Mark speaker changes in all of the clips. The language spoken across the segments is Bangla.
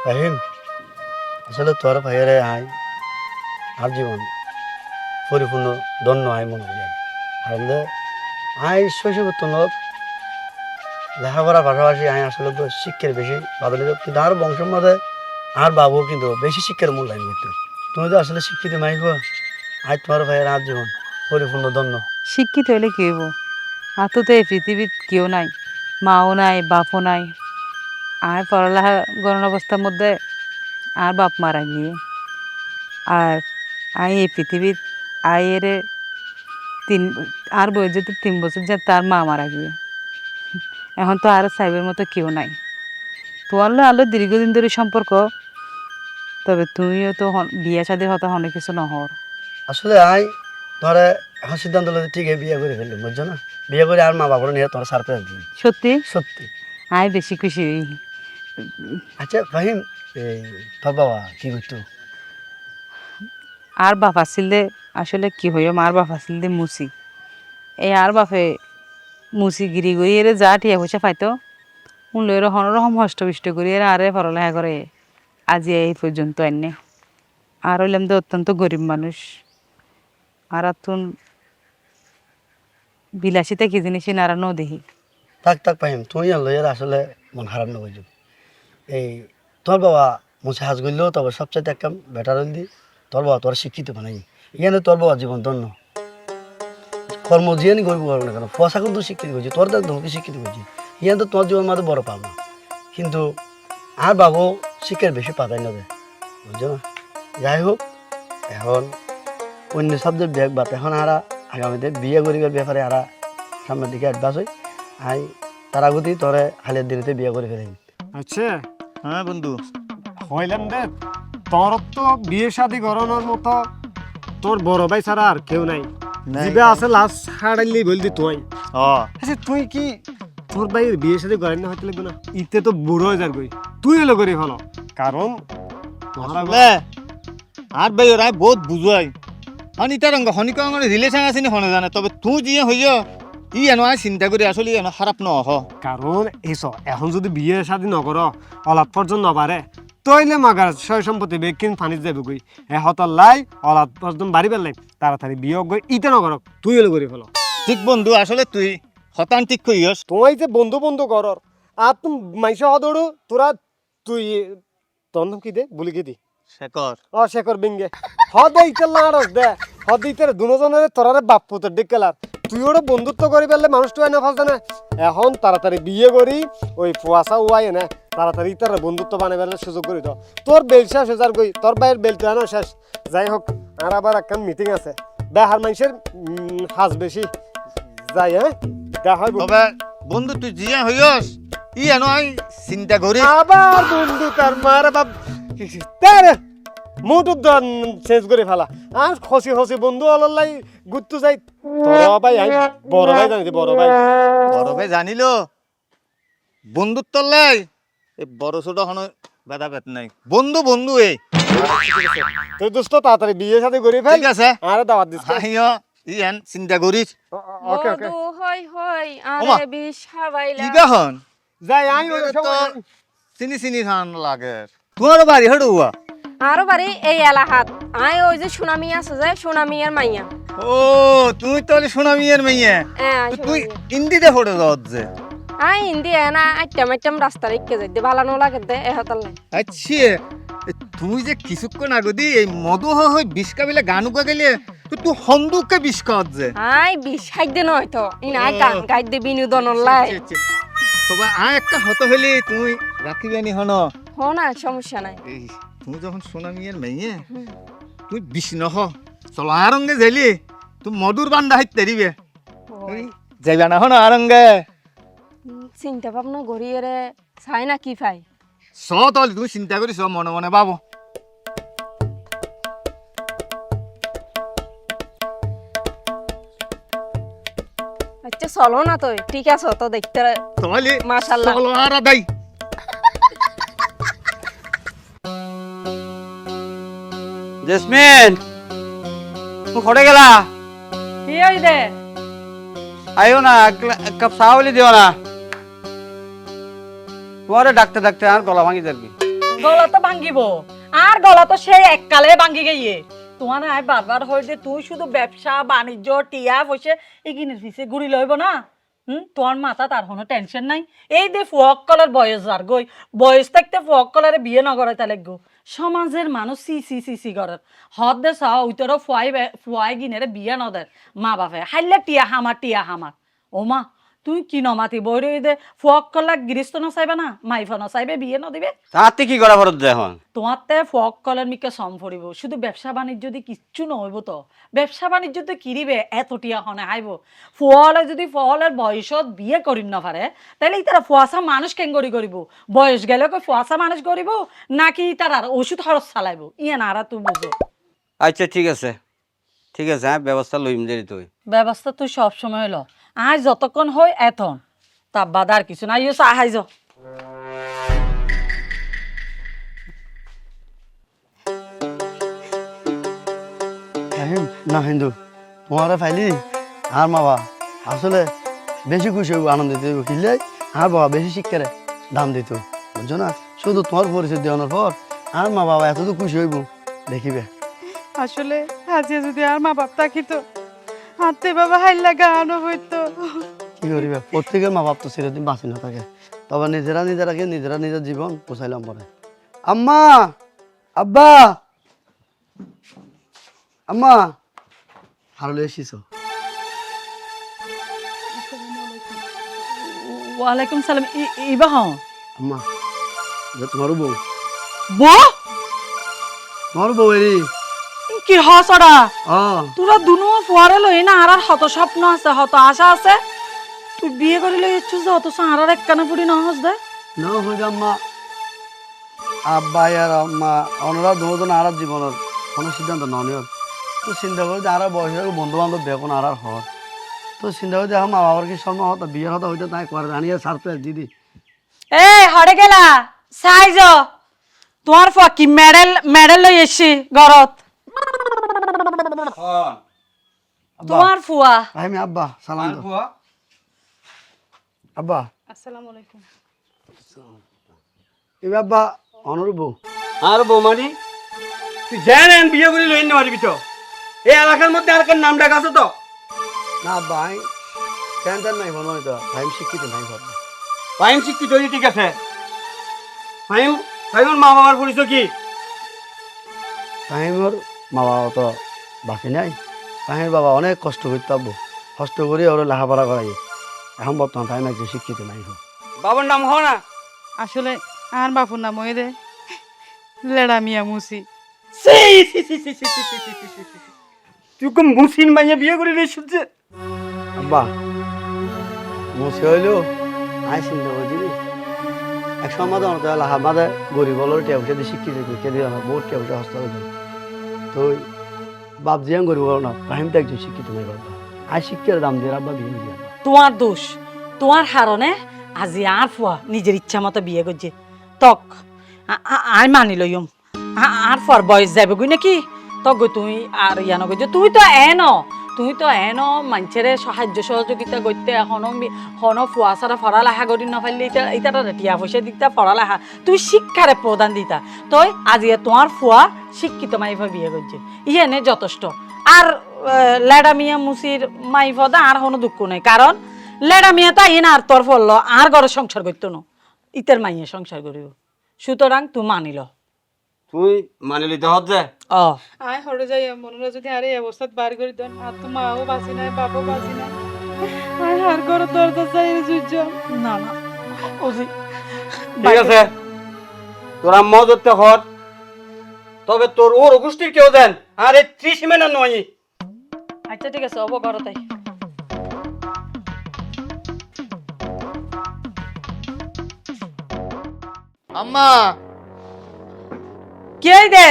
Speaker 1: ফাহিম আসলে তোর ভাইয়েরে আয় আর জীবন পরিপূর্ণ ধন্য আয় মনে করি আসলে আয় শৈশবোত্তনত লেখাপড়ার পাশাপাশি আয় আসলে তো শিক্ষার বেশি বাদলে কিন্তু আর বংশের মধ্যে আর বাবু কিন্তু বেশি শিক্ষার মূল্যায়ন করতো তুমি তো আসলে শিক্ষিত মাইক আয় তোমার ভাইয়ের আর জীবন পরিপূর্ণ ধন্য।
Speaker 2: শিক্ষিত হলে কি হইব? আর তো এই পৃথিবীত কেউ নাই, মাও নাই, বাপও নাই। আর পড়ালেখা গরণ অবস্থার মধ্যে আর বাপ মারা গিয়ে আর এই পৃথিবীর আয়ের তিন আর বই যেতে 3 বছর যে তার মা মারা গিয়ে এখন তো আর সাইবের মতো কেউ নাই। তোমার আলো দীর্ঘদিন ধরে সম্পর্ক, তবে তুমিও তো বিয়ে শাদী হতে অনেক কিছু নহর।
Speaker 1: আসলে আয় ধরে এখন সিদ্ধান্ত নিলে ঠিক বিয়ে করে ফেললাম বুঝছো না, বিয়ে করে আর মা বাবার নিয়ে তোমার সারপ্রাইজ দিই
Speaker 2: সত্যি
Speaker 1: সত্যি।
Speaker 2: আয় বেশি খুশি হই।
Speaker 1: আচ্ছা ফাহিম এই তোর বাবা কি করতো?
Speaker 2: আর বাপ আসিলে আসলে কি হইও, মার বাপ আসিলে মুসি এই আর বাপে মুসি গিরি গড়ি এর যা টিয়া পয়সা পাইতো মূল্য এর হনরকম হষ্টবিষ্ট করি এর আরে পড়ালেখা করে আজি এই পর্যন্ত এনে। আর হইলাম তো অত্যন্ত গরিব মানুষ। আর তুন বিলাসিতা কি জিনিস নারানো দেখি।
Speaker 1: থাক থাক ফাহিম তুই আর লইয়ের আসলে মন খারাপ না বুঝছো। এই তোর বাবা মুছে হাজ করলেও তবে সবচাইতে একটা বেটার হইল দি তোর বাবা তোর শিক্ষিত বানাই এখানে তোর বাবা জীবন ধন্য কর্ম জিয়ানি গরিব করবো না কেন পয়সা কিন্তু শিক্ষিত করছি তোর তো তোমাকে শিক্ষিত করছি এখানে তো তোর জীবন মাঝে বড় পাবো কিন্তু আর বাবু শিক্ষার বেশি প্রাধান্য দেয় বুঝছো না। যাই হোক এখন অন্য সাবজেক্ট দেখ বাপ এখন আরা আগামীতে বিয়ে করিবার ব্যাপারে আরা সামনের দিকে অ্যাডভান্স হই আই তার আগতি তোরে হালের দিনেতে বিয়ে করে ফেলে।
Speaker 3: আচ্ছা
Speaker 4: হ্যাঁ বন্ধু
Speaker 3: হইলাম দে তোর তো বিয়ে শাদী করানোর মতো তোর বড় ভাই ছাড়া আর কেউ নাই। জিবে আছে লাস্ট হারাইলি বলদি তুই।
Speaker 4: ও
Speaker 3: আচ্ছা তুই কি তোর ভাইয়ের বিয়ে শাদী করেন না হইতে লাগবে না? ইতে তো বুড়ো হয়ে যার গই তুই এলো করি হলো কারণ
Speaker 4: আসলে আর ভাই ওরা বহুত বুঝাই হনি তার হনিক রিলেশন আছে নি হনে জানে তবে তুই যিয়ে হইয় ই এনো চিন্তা করি আসলে এনো খারাপ ন হ
Speaker 3: কারণ এইস এখন যদি বিয়ে শাদী নকর অলাদ পর্যন্ত নবারে তইলে মাগার সয় সম্পত্তি বেকিন ফানি যাবে গই হতর লাই অলাদ পর্যন্ত বাড়ি পেলাই তাড়াতাড়ি বিয়ে গই ইতে নকরক তুই এলো করি ফেলো।
Speaker 4: ঠিক বন্ধু আসলে তুই হতান ঠিক কইস
Speaker 3: তোমাই যে বন্ধু বন্ধু করর আর তুমি মাইসা হদড়ু তোরা তুই তোর নাম কি দে বলি কি দি
Speaker 4: শেখর
Speaker 3: শেখর বিঙ্গে হদে ইতেল না আরস দে হদে ইতের দুজনের তোরারে বাপ পুতের ডিকেলার তুই ওরা বন্ধুত্ব করি পেলে মানুষটা এনে ফালতে না এখন তাড়াতাড়ি বিয়ে করি ওই ফুয়াশা উয়াই না তাড়াতাড়ি তার বন্ধুত্ব বানাই পেলে সুযোগ করি দাও তোর বেল শেষ হয়ে যার গই তোর ভাইয়ের বেলটা না শেষ। যাই হোক আর আবার একটা মিটিং আছে দেহার মানুষের হাজ বেশি যাই হ্যাঁ দেখা হয়
Speaker 4: তবে বন্ধু তুই যিয়ে হইস ই এনো চিন্তা করি
Speaker 3: আবার বন্ধু তার মার বাপ তার মুটু শেষ করে ফেলা আর খসি খসি বন্ধু অললাই গুত্তু যাই তোর ভাই আই বড় ভাই জানি বড় ভাই
Speaker 4: বড় ভাই জানিল বন্ধুত্ব লাই এই বড় ছোট হন বেদা বেত নাই বন্ধু বন্ধু এই
Speaker 3: তুই দোস্ত তাড়াতাড়ি বিয়ে সাথে করে ফেল
Speaker 4: ঠিক আছে
Speaker 3: আর দাওয়াত দিস
Speaker 4: হাইও ই এন চিন্তা করিস
Speaker 3: ওকে ওকে
Speaker 5: বধূ হই হই
Speaker 4: ওমা।
Speaker 5: আরে বিষ খাওয়াইলা
Speaker 4: কি বেহন
Speaker 3: যাই আই ওই
Speaker 4: তো
Speaker 3: সময়
Speaker 4: চিনি চিনি খান লাগে তোমার বাড়ি হড়ুয়া
Speaker 5: আরো বাড়ি এই এলাহাত আই ওই যে সুনামি আছে যে সুনামিয়ার মাইয়া
Speaker 4: ও তুই তো সোনামিয়ার মেয়ে
Speaker 5: হ্যাঁ
Speaker 4: তুই ইন্দিতে ফটো দাও যে
Speaker 5: আই হিন্দি না আইটাম আইটাম রাস্তা রেখে যাই দে ভালো নো লাগে দে এহতাল লাই
Speaker 4: আচ্ছা তুই যে কিছুক্ষণ আগে দি এই মধু হই বিষ্কা বিলে গান উকা গেলে তুই হন্দুককে বিষ্কা যে
Speaker 5: আই বিষ খাই দে নয় তো ইন আই গান গাই দে বিনোদন লাই
Speaker 4: তবে আ একটা হত হইলি তুই রাখিবানি হন
Speaker 5: হ না সমস্যা নাই
Speaker 4: এই তুই যখন সোনামিয়ার মেয়ে তুই বিষ নহ চলো আরঙ্গে যাইলি তুই মধুর বান্ধা হাইতে দিবে যাইবা না হন আরঙ্গে
Speaker 5: চিন্তা ভাবনা গড়িয়ে রে চাই না কি পাই
Speaker 4: চ তল তুমি চিন্তা করিস মনে মনে পাবো
Speaker 5: আচ্ছা চলো না তো ঠিক আছে তো দেখতে
Speaker 4: তাহলে
Speaker 5: মাশাআল্লাহ।
Speaker 4: চলো আর দাই
Speaker 6: জেসমিন তুমি ঘরে গেলা
Speaker 2: কি হই দে
Speaker 6: আইও না এক কাপ চা হলে দিও না তোমারে ডাকতে ডাকতে আর গলা ভাঙি যাবি
Speaker 7: গলা তো ভাঙ্গিব আর গলা তো সেই এককালে ভাঙ্গি গিয়ে তোমার আয় বারবার হয় যে তুই শুধু ব্যবসা বাণিজ্য টিয়া পয়সা এগিনের পিছিয়ে ঘুরি লইব না তোমার মাথা তার কোনো টেনশন নাই এই দে ফুয়ক কলার বয়স আর গই বয়স থাকতে ফুয়ক কলারে বিয়ে নগরে তাহলে গো সমাজের মানুষ সি সি সি সি করার হদ দে চাও ওইটারও ফুয়াই গিনেরে বিয়ে নদের মা বাপে হাইলে টিয়া হামার ও মা তুই কি নমাতি বই দে ফুয়ক কলার গৃহস্থ নচাইবে না মাইফা নচাইবে বিয়ে নদিবে
Speaker 6: তাতে কি করা ফরত দে এখন
Speaker 7: তোমারতে ফক কলের মিকে সম ফরিব শুধু ব্যবসা বাণিজ্য যদি কিচ্ছু নহইব তো ব্যবসা বাণিজ্য তো কিরিবে এতটিয়া হনে আইব ফুয়ালে যদি ফলের বয়সত বিয়ে করিন না পারে তাহলে তারা ফুয়াশা মানুষ কেঙ্গরি করিব বয়স গেলে কই ফুয়াশা মানুষ করিব নাকি তারা ওষুধ খরচ চালাইব ইয়ে না আর তুই বুঝো
Speaker 6: আচ্ছা ঠিক আছে হ্যাঁ ব্যবস্থা লইম যে তুই
Speaker 7: ব্যবস্থা তুই সব সময় ল আজ যতক্ষণ হয় এতন তা বাদ আর কিছু না ইয়ে সাহায্য
Speaker 1: ফাহিম না হিন্দু তোমারে ফাইলি আর মা বাবা আসলে বেশি খুশি হইব আনন্দিত হইব কিনলে আর বাবা বেশি শিক্ষারে দাম দিত বুঝছো না শুধু তোমার পরিচয় দেওয়ানোর পর আর মা বাবা এত তো খুশি হইব দেখিবে
Speaker 2: আসলে আজকে যদি আর মা বাপ থাকিত হাতে বাবা হাইলা গানও হইতো
Speaker 1: কি করিবে প্রত্যেকের মা বাপ তো চিরদিন বাঁচি না থাকে তবে নিজেরা নিজের জীবন পোষাইলাম পরে আম্মা আব্বা আম্মা হারলে এসেছ
Speaker 7: ওয়ালাইকুম সালাম ইবা হ্যাঁ
Speaker 1: আম্মা যে তোমারও বউ
Speaker 7: বউ
Speaker 1: তোমারও বউ এরি
Speaker 7: কি হসড়া
Speaker 1: ও
Speaker 7: তোরা দুনো ফুয়ারে লই না আর হত স্বপ্ন আছে হত আশা আছে তুই বিয়ে করে লই ইচ্ছুস যে অত আর একখানা পুরি নহস দে
Speaker 1: না হয়ে আম্মা আব্বা আর আম্মা ওনারা দুজন আর জীবনের কোনো সিদ্ধান্ত ননিয়র তো চিন্তা করি যে আর বয়সের বন্ধু বান্ধব দেখুন আর হর তো চিন্তা করি যে মা বাবার কি শর্মা হতো বিয়ের হতো হইতে তাই করে জানিয়ে সারপ্রাইজ দিদি
Speaker 7: এ হরে গেলা সাইজ তোমার ফুয়া কি মেডেল লই এসছি ঘরত তোমার ফুয়া
Speaker 1: আমি আব্বা সালাম দাও আব্বা
Speaker 2: আসসালামু আলাইকুম
Speaker 1: এই আব্বা অনুরূপ বউ
Speaker 3: আর বৌমানি তুই জানেন বিয়ে করে লইন না মারবি তো এই এলাকার মধ্যে আর কার নাম ডাক আছে তো
Speaker 1: না আব্বা আমি টেনশন নাই মনে হয়তো আমি শিক্ষিত নাই ভাবনা
Speaker 3: ফাইম শিক্ষিত হয়ে ঠিক আছে ফাইমের মা বাবার পরিচয় কি
Speaker 1: ফাহিমর মা বাবা তো বাকি নাই ফাহিমের বাবা অনেক কষ্ট করতে পারবো কষ্ট করে ওরা লেখাপড়া করাই এখন বর্তমান ফাহিম একজন শিক্ষিত নাই হোক
Speaker 3: বাবার নাম হও না
Speaker 2: আসলে আর বাপুর নাম ওই দে লেড়া মিয়া মুসি
Speaker 3: তুই কম মুসিন মাইয়া বিয়ে করে রে শুনছে
Speaker 1: আব্বা মুছে হইলেও আই চিন্তা করছিলি এক সময় তো আমাদের গরিব হলো টিয়া পয়সা দিয়ে শিক্ষিত কে দিয়ে আমার বহুত টিয়া পয়সা হস্তা হয়েছে তো বাপ জিয়াং গরিব হলো না ফাহিম তো একজন শিক্ষিত নাই বাবা আই শিক্ষার দাম দিয়ে আব্বা বিয়ে দিয়ে
Speaker 7: তোমার দোষ তোমার হারণে আজি আর ফুয়া নিজের ইচ্ছা মতো বিয়ে করছে তক আর মানি লইম আর ফুয়ার বয়স যাবে গুই নাকি তক গই তুই আর ইয়া নগর তুই তো এন মানুষের সাহায্য সহযোগিতা করতে হন ফুয়া ছাড়া পড়ালেখা করি নফাইলে এটা টিয়া পয়সা দিতা পড়ালেখা তুই শিক্ষারে প্রদান দিতা তই আজি তোমার ফুয়া শিক্ষিত মাইফা বিয়ে করছে ইয়ে নে যথেষ্ট আর লেডা মিয়া মুসির মাইফদা আর কোনো দুঃখ নেই কারণ লেডা মিয়া তা ইন আর তোর ফল আর ঘরে সংসার করতো না ইতের মাইয়ে সংসার করিব সুতরাং তুই মানিল
Speaker 6: তুই মানে লইতে হচ্ছে
Speaker 7: ও
Speaker 2: আয় হরে যাই মনোরা যদি আরে অবস্থাত বার করে দেন আর তো মাও বাঁচি নাই বাপও বাঁচি নাই আয় হার করে দরজা চাই যুদ্ধ
Speaker 7: না ওজি
Speaker 6: ঠিক আছে তোরা মজতে হর তবে তোর ওর গোষ্ঠীর কেউ দেন আরে 30 মিনিট নয়
Speaker 7: আচ্ছা ঠিক আছে অব ঘর তাই
Speaker 4: আম্মা
Speaker 7: কে দে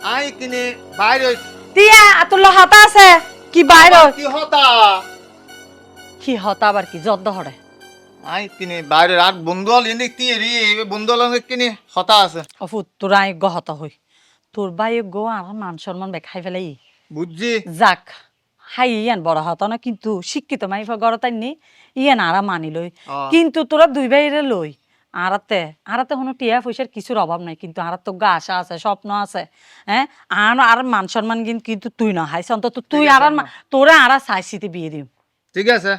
Speaker 4: আই কিনে বাইরে
Speaker 7: তিয়া আতুল্লা হাতা আছে কি বাইরে
Speaker 4: কি হতা
Speaker 7: কি হতা আবার কি জদ্দ হরে
Speaker 4: আই কিনে বাইরে আর বন্ধু হল এনে কি রে বন্ধু হল কিনে হতা আছে
Speaker 7: অফু তোরা গহত হই তোর বাই গো আর মান সম্মান খাই ফেলাই
Speaker 4: বুঝছি
Speaker 7: যাক হাই ইয়ান বড় হত না কিন্তু শিক্ষিত মাইফা গড় তাই নি ইয়ান আরা মানি লই কিন্তু তোরা দুই ভাইরে লই আরাতে কোনো টিয়া পয়সার কিছুর অভাব নাই, কিন্তু আর তো গা আশা আছে, স্বপ্ন আছে। হ্যাঁ, আর মান সম্মান কিন্তু তুই না হাইছে, অন্তত তুই
Speaker 4: ঠিক আছে,
Speaker 7: আর
Speaker 4: আম্মা।
Speaker 7: তোরা আর চাইছিতে বিয়ে দিম।
Speaker 4: ঠিক আছে,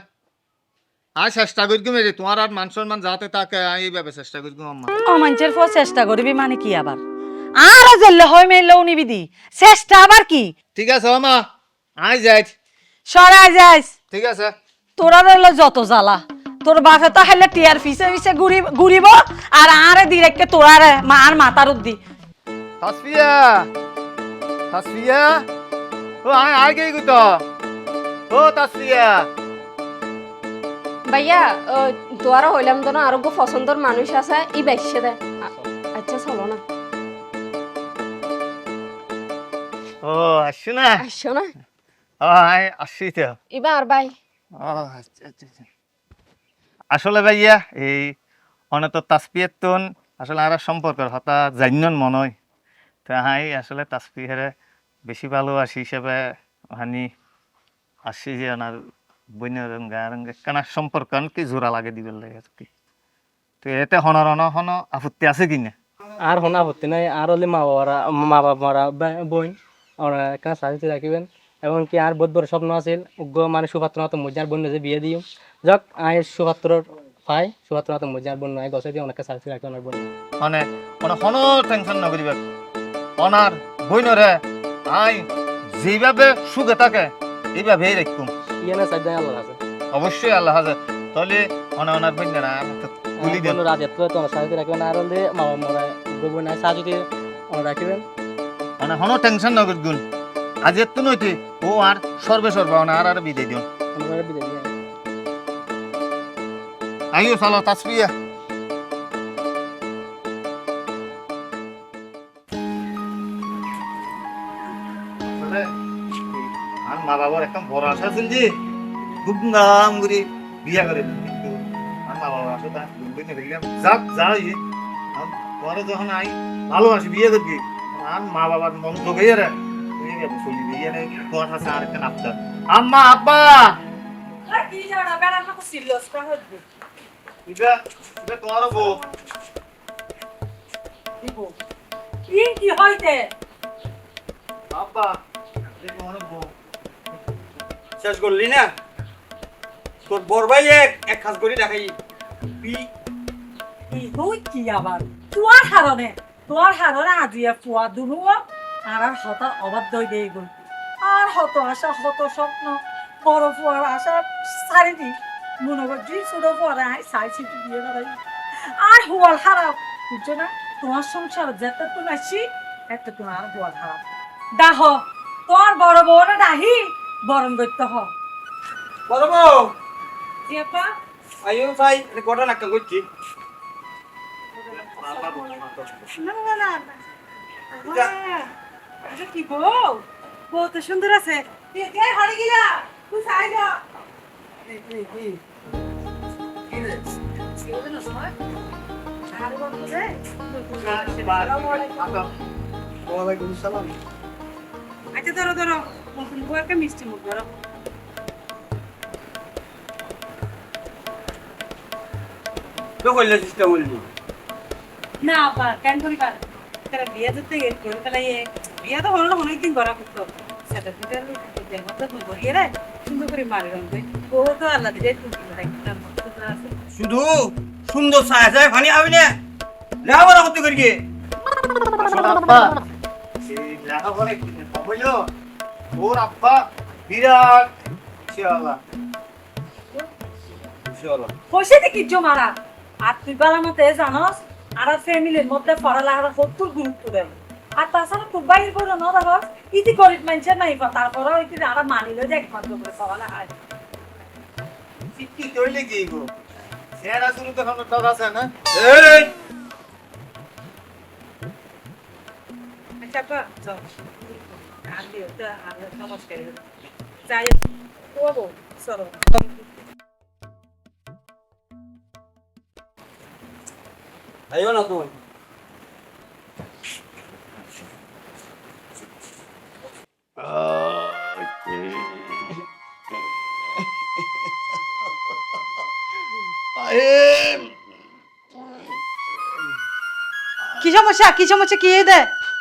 Speaker 4: আর চেষ্টা করবি মেরে তোমার আর মান সম্মান যাতে তাকে এইভাবে চেষ্টা করবি আম্মা।
Speaker 7: অমাঞ্চের পর চেষ্টা করবি মানে কি আবার? আর জেলে হয় মেলেও নিবি দি, চেষ্টা আবার কি?
Speaker 4: ঠিক আছে আম্মা, আই যাই।
Speaker 7: সরাই যাইস।
Speaker 4: ঠিক আছে।
Speaker 7: তোরা রইল যত জ্বালা, তোর বাপে তো হেলে টিয়ার পিছে পিছে ঘুরিব, আর আরে ডিরেক্টকে তোরারে আর মাথার উদ্দি।
Speaker 4: তাসফিয়া, তাসফিয়া, ও আই গই তো। ও তাসফিয়া,
Speaker 5: ভাইয়া তোয়ারা হইলাম তো না, আরো পছন্দর মানুষ আছে, ই বেশে দে। আচ্ছা চলো না,
Speaker 4: ও আসছো না?
Speaker 5: আসছো না
Speaker 4: ও আই আসছি তো।
Speaker 5: এবার ভাই।
Speaker 4: ও আচ্ছা আচ্ছা আচ্ছা। আসলে ভাইয়া এই অনেক তাসফিয়ার তোন আসলে আর সম্পর্কের হতা জান্যন মনে হয়, তো হাই আসলে তাসফিয়ারে বেশি ভালোবাসি হিসেবে হানি আসছি যে ওনার বইনের গায়ে কেনা সম্পর্ক কি জোড়া লাগে দিবেন লাগে আর কি। তো এতে হনর হন আপত্তি আছে কিনা?
Speaker 8: আর হনা হতে নাই, আর হলে মা বাবারা বোন ওরা এখানে সাজিতে রাখিবেন। এবং কি আর বহুত বড় স্বপ্ন আছে উগ্র মানে সুপাত্র মতো মজার বোন যে বিয়ে দিও যাক আয় সুপাত্র পাই, সুপাত্র মতো মজার বোন আয় গছে দিয়ে অনেকটা সাজিতে রাখি ওনার বোন।
Speaker 4: মানে কোনো টেনশন না করিবে, ওনার বইনরে আই যেভাবে সুখে থাকে এইভাবেই রাখুম।
Speaker 8: ইয়ে না সাইড আল্লাহ আছে
Speaker 4: অবশ্যই আল্লাহ হাজার, তাহলে ওনার বইনেরা গুলি দেন।
Speaker 8: রাত এত তোমার সাজিতে রাখবেন, আর হলে মা বাবা মরা উগ্র বোন আয় সাজিতে রাখিবেন।
Speaker 4: মানে কোনো টেনশন না করগুন, আজ এত নইতে ও আর সর্বে আর বিদায় দিন।
Speaker 8: আমরা বিদায় দিয়ে
Speaker 4: আইও সালো তাসফিয়া। আর মা বাবার একটা বড় আশা ছিল যে খুব নাম করে বিয়া করে দিন, কিন্তু আর মা বাবার আশাটা বুঝতে পারলাম যাক যাই পরে যখন আই ভালোবাসি বিয়ে করবি আর মা বাবার মন তো গিয়ে রে চলি বিয়ে নেই তোমার কাছে আর একটা নাপতা আম্মা আব্বা এটা এটা তোমারও বউ।
Speaker 7: কি হইতে?
Speaker 4: আব্বা এটা তোমারও বউ।
Speaker 6: শেষ করলি না? তোর বড় ভাই এক কাজ করে দেখাই
Speaker 7: তুই কি আবার তোর হারনে আজিয়া ফুয়া দুনু আর হতার অবাধ্য হয়ে দিয়ে গল, আর হত আশা হত স্বপ্ন, বড় ফুয়ার আশা সারিদি মনে করছি ছোট ফুয়ারে চাইছি বিয়ে করাই, আর হুয়াল খারাপ বুঝছো না? তোমার সংসার যেতে তুমি আসছি একটা তোমার হুয়াল খারাপ। দাহ তোর বড় বউরে ডাহি বরণ করতে হ।
Speaker 6: বড় বউ
Speaker 7: জিয়াপা
Speaker 6: আইও ভাই এটা ঘটনা একটা করছি।
Speaker 7: কি বউ, বউ তো সুন্দর আছে। হারি গিয়া তুই চাই যা
Speaker 1: ওয়ালাইকুম সালাম।
Speaker 7: আচ্ছা ধরো ধরো নতুন বউ একটা মিষ্টি মুখ ধরো।
Speaker 6: তো করলে সিস্টেম হইল
Speaker 7: না বা কেন করিবার তারা বিয়ে দিতে গেছিল তাহলে বিয়ে তো হলো অনেকদিন করা করতো সেটা দিতে মতো বলিয়ে রে সুন্দর করে মারি রঙ ও তো আল্লাহ দিয়ে
Speaker 6: শুধু সুন্দর ছায়া যায় পানি আবি না লেখাপড়া করতে করি গে
Speaker 4: আসলে আব্বা এই লেখাপড়া হইলো ওর আব্বা বিরাট ইনশাআল্লাহ ইনশাআল্লাহ
Speaker 7: পয়সাতে কি জমারা আর তুই বালা মতে জানোস আর ফ্যামিলির মধ্যে পড়ালেখার কত গুরুত্ব দেয়, আর তাছাড়া খুব বাইরে করে না দেখো ইতি গরিব মানুষের নাই তারপরে ওই আর মানিল যে একমাত্র করে পড়ালেখা
Speaker 4: কি কইলে কি গো সেরা শুরু তো কোনো টাকা আছে না?
Speaker 6: এই
Speaker 7: আচ্ছা আপা চল আর দিও তো আর নমস্কার যাই ও চলো
Speaker 6: আইও না তুই
Speaker 7: সমস্যা কি দে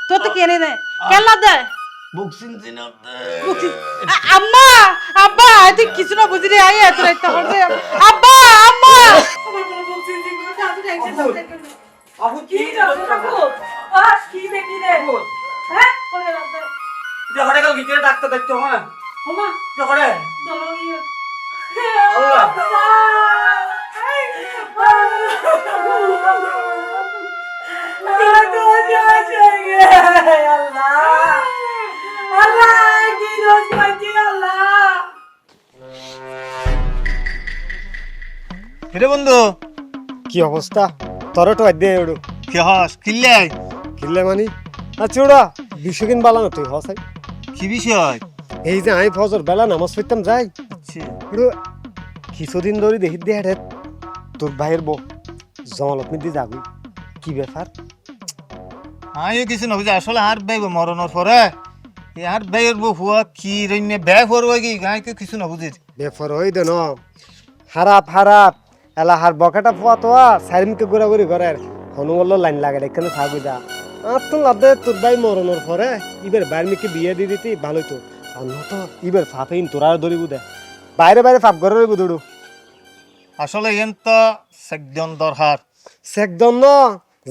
Speaker 7: তোর তো কেনে দে কেলা দে আম্মা আব্বা তুই কিছু না বুঝি রে আই এত রাইতে হচ্ছে আব্বা আম্মা
Speaker 6: আবু কি
Speaker 7: কি দেখি রে হ্যাঁ করে রাতে
Speaker 6: যে হড়ে গেল ভিতরে ডাক্তার দেখতে হ্যাঁ
Speaker 7: ওমা
Speaker 6: যে হড়ে
Speaker 7: দলগিয়া
Speaker 4: রে বন্ধু
Speaker 3: কি অবস্থা তোর তো আদ্যে ওড়ো
Speaker 4: কি হস কিল্লে
Speaker 3: কিল্লে মানি আচ্ছা ওড়া বিশ্বকিন বালানো তুই হসাই
Speaker 4: কি বিষয়
Speaker 3: এই যে আই ফজর বেলা নামাজ পড়তাম যাই ওড়ো কিছুদিন ধরে দেখি দে হেড তোর ভাইয়ের বউ জমালত মিদি যাবি কি ব্যাপার
Speaker 4: আমিও কিছু না বুঝি আসলে আর বেগ মরণের পরে আর বেগের বউ হুয়া কি রইনে ব্যয় করবো কি গাই কিছু না বুঝি
Speaker 3: ব্যাপার হই দে ন হারাপ এলা হার বকাটা পোয়া তোয়া সাইরিমকে ঘোরাঘুরি করে হনুমল্ল লাইন লাগে এখানে থাকবি যা আর তো লাদে তোর ভাই মরণের পরে ইবের বাইর মেয়েকে বিয়ে দিয়ে দিতি ভালোই তো আর না তো ইবের ফাপেইন তোরা ধরিব দে বাইরে বাইরে ফাপ ঘরে রইব দৌড়ু
Speaker 4: আসলে এন তো একজন দরকার
Speaker 3: একদম ন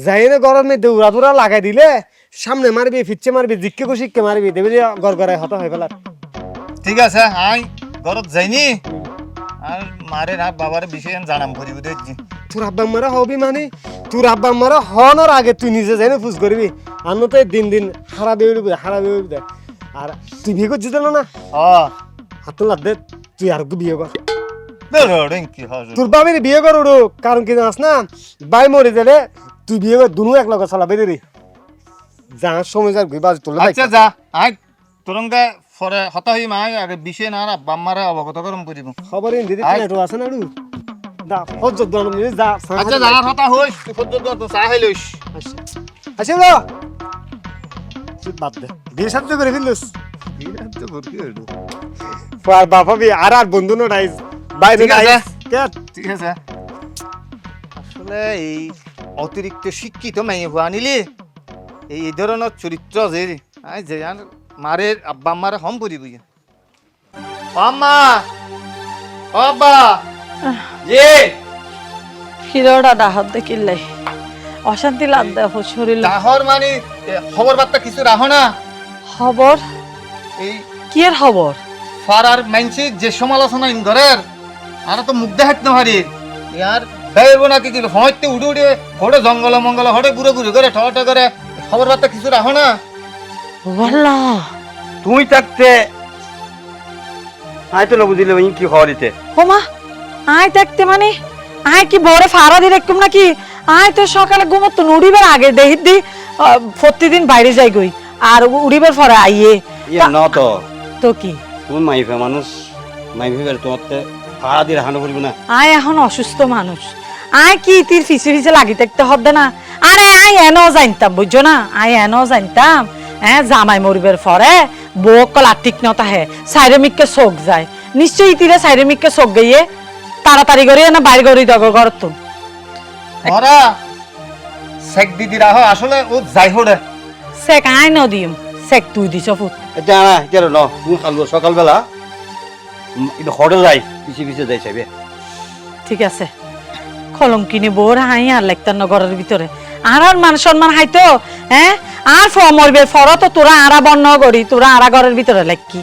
Speaker 3: যাই না গরম মেয়ে দৌড়া দৌড়া লাগাই দিলে সামনে মারবি ফিচ্ছে মারবি জিক্কে কুশিককে মারবি দেবে যে গড় গড়ায় হত হয়ে ফেলার
Speaker 4: ঠিক আছে আই ঘরত যাইনি আর মারে না বাবার বিষয়ে জানাম করিব দেখছি
Speaker 3: তোর আব্বা মারা হবি মানে তোর আব্বা মারা হওয়ার আগে তুই নিজে যাই না ফুস করবি আর তো দিন দিন হারা বেউড়ি দে আর তুই বিয়ে করছিস না হাত লাদ দে তুই আর বিয়ে কর
Speaker 4: কি হয়
Speaker 3: তোর বাবির বিয়ে কর উড়ো কারণ কি জানাস না বাই মরে গেলে তুই বিয়ে কর দুনু এক লগে চলা বেরিয়ে যার সময় যার বাজ তোলে
Speaker 4: আচ্ছা যা আই তোরঙ্গে পরে হতা হই মাই আগে বিষয় না বাম্মারে অবগত করম করিব
Speaker 3: খবর দিদি প্লেটও আছে না রু দা ফজর দোয়ানো মিলে যা
Speaker 4: আচ্ছা যার হতা হই তুই ফজর তো চা খাইলইস
Speaker 3: আচ্ছা গো বাদ দে বিয়ে সাথে করে ফেললুস আর বাবা বি আর বন্ধু নো রাইজ বাইরে
Speaker 4: ঠিক আছে।
Speaker 3: কে
Speaker 4: ঠিক আছে আসলে এই অতিরিক্ত শিক্ষিত মেয়ে হওয়া নিলি এই ধরনের চরিত্র যে আই যে আর মারে আব্বা আম্মারে হম পরি বুঝি আম্মা ও আব্বা
Speaker 6: জি
Speaker 7: হিরোটা ডাহত দেখিলে অশান্তি লাগ দে শরীর
Speaker 4: তাহর মানে খবর বার্তা কিছু রাখো না
Speaker 7: খবর
Speaker 4: এই
Speaker 7: কি এর খবর
Speaker 4: ফারার মানসি যে সমালোচনা ইন ঘরের আর তো মুখ দেখাত না হারি ইয়ার বেরব না কি হইতে উড়ে উড়ে হড়ে জঙ্গল মঙ্গল হড়ে ঘুরে ঘুরে করে ঠটা করে খবর বার্তা কিছু রাখো না
Speaker 7: ওয়াল্লাহ
Speaker 6: তুই থাকতে আই তো না বুঝিলে কি হওয়ার দিতে
Speaker 7: ওমা আয় দেখতে মানে আয় কি বড় ফাড়া দিয়ে দেখতুম নাকি আয় তো সকালে ঘুমতো উড়িবার আগে দেহি দি প্রতিদিন বাইরে যাই গই আর উড়িবার পরে আইয়ে
Speaker 6: ইয়ে ন তো
Speaker 7: তো কি
Speaker 6: তুমি মাইফে মানুষ মাইফে বের তোমাতে ভাড়া দিয়ে রাখানো করবি না
Speaker 7: আয় এখন অসুস্থ মানুষ আয় কি তীর ফিসে ফিসে লাগি থাকতে হবে না আরে আয় এনেও জানতাম বুঝছো না আয় এনেও জানতাম হ্যাঁ জামাই মরিবার পরে বউ কলা ঠিক নতা হে সাইরেমিককে চোখ যায় নিশ্চয়ই তীরে সাইরেমিককে চোখ গিয়ে তাড়াতাড়ি করে না বাইরে করে দগর ঘর তো
Speaker 4: ওরা শেখ দিদি রাহ আসলে ও যাই হড়ে
Speaker 7: সেক আয় ন দিম সেক তুই দিছ ফুট
Speaker 6: এটা না এটা ন তুমি খালবো সকালবেলা এটা হরে যাই পিছে পিছে যাই চাইবে
Speaker 7: ঠিক আছে কলঙ্কিনী বোর হাই আর লাগতাম না ঘরের ভিতরে আর মান সম্মান হাইতো হ্যাঁ আর মরবে ফর তো তোরা আড়া বন্ধ করি তোরা আড়া ঘরের ভিতরে লাগকি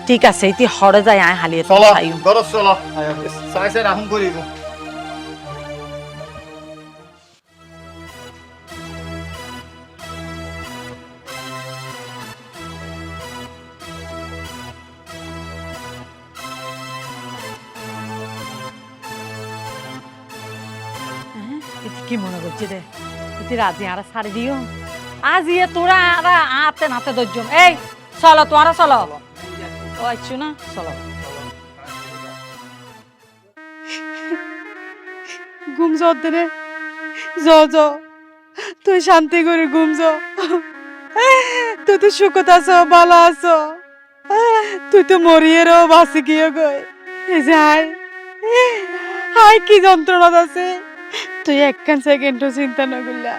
Speaker 7: ঠিক আছে ইতি হরে যায় আয় হালিয়ে তো
Speaker 4: চলো
Speaker 7: খাইও
Speaker 4: গরজ চলো সাই সাই রাখুন করিব
Speaker 7: ইতি কি মনে করছি রে ইতি রাজি আর সারি দিও আজ ইয়ে তোরা আরা আতে নাতে দজ্জম এই চলো তোরা চলো ও আইছো না চলো ঘুম যাওয়ার রে জ তুই শান্তি করে ঘুম যাও তুই তো সুখত আছো ভালো আছো তুই তো মরিয়ে রো বাসি গিয়ে গয় যাই হাই কি যন্ত্রণা আছে তুই একখান সেকেন্ডও চিন্তা না করলা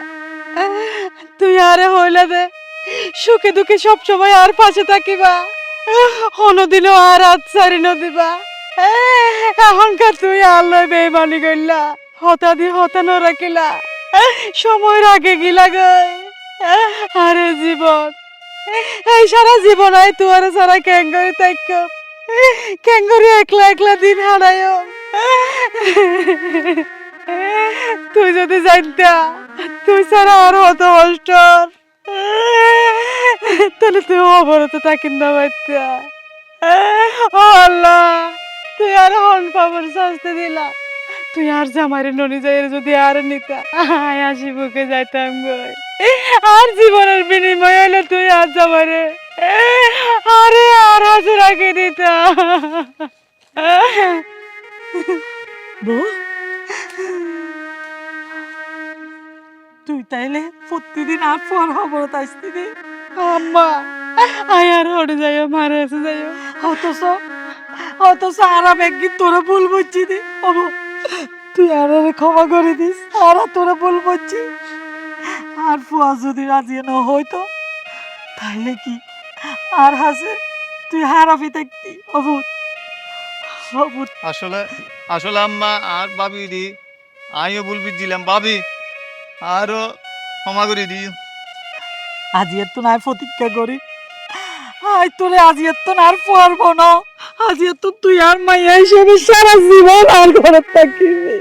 Speaker 2: তুই আরে হইলে দে সুখে দুঃখে সবসময় আর পাশে থাকিবা কোনোদিনও আর হাত ছাড়ি নদিবা এখনকার তুই আল্লাহ বেমানি করলা হতা দি হতা ন রাখিলা সময়ের আগে গিলা গই আরে জীবন এই সারা জীবন আই তুয়ারে সারা ক্যাঙ্গরি তাইক ক্যাঙ্গরি একলা একলা দিন হারায় তুই যদি জানতা তুই ছাড়া আর হতো কষ্টর তাহলে তুই অবরত থাকিন না বাচ্চা ও আল্লাহ তুই আর হন পাবর শাস্তি দিলা তুই আর জামাইরে ননি যাই যদি আর নিতা আয় আসি বুকে যাইতাম গই আর জীবনের বিনিময় হলে তুই আর জামাইরে আরে আর হাসি রাখে দিতা বউ তুই তাইলে প্রতিদিন আর ফোন খবর আসতি রে আম্মা আয় আর হটে যাইও মারে এসে যাইও অথচ আরাম একদিন তোরা ভুল বুঝছি দি অবো তুই আর ক্ষমা করে দিস আর তোরা ভুল বুঝছি আর ফুয়া যদি রাজি না হইতো তাইলে কি আর হাসে তুই হারাবি দেখতি অবুত অবুত
Speaker 4: আসলে আসলে আম্মা আর ভাবি দি আমিও ভুল বুঝছিলাম ভাবি আরো ক্ষমা করে দিও
Speaker 2: আজিয়ের তো নাই প্রতিজ্ঞা করি আই তোরে আজিয়ের তো আর পারবো না আজিয়ের তো তুই আর মাইয়া হিসেবে সারা জীবন আর ঘরে থাকিবি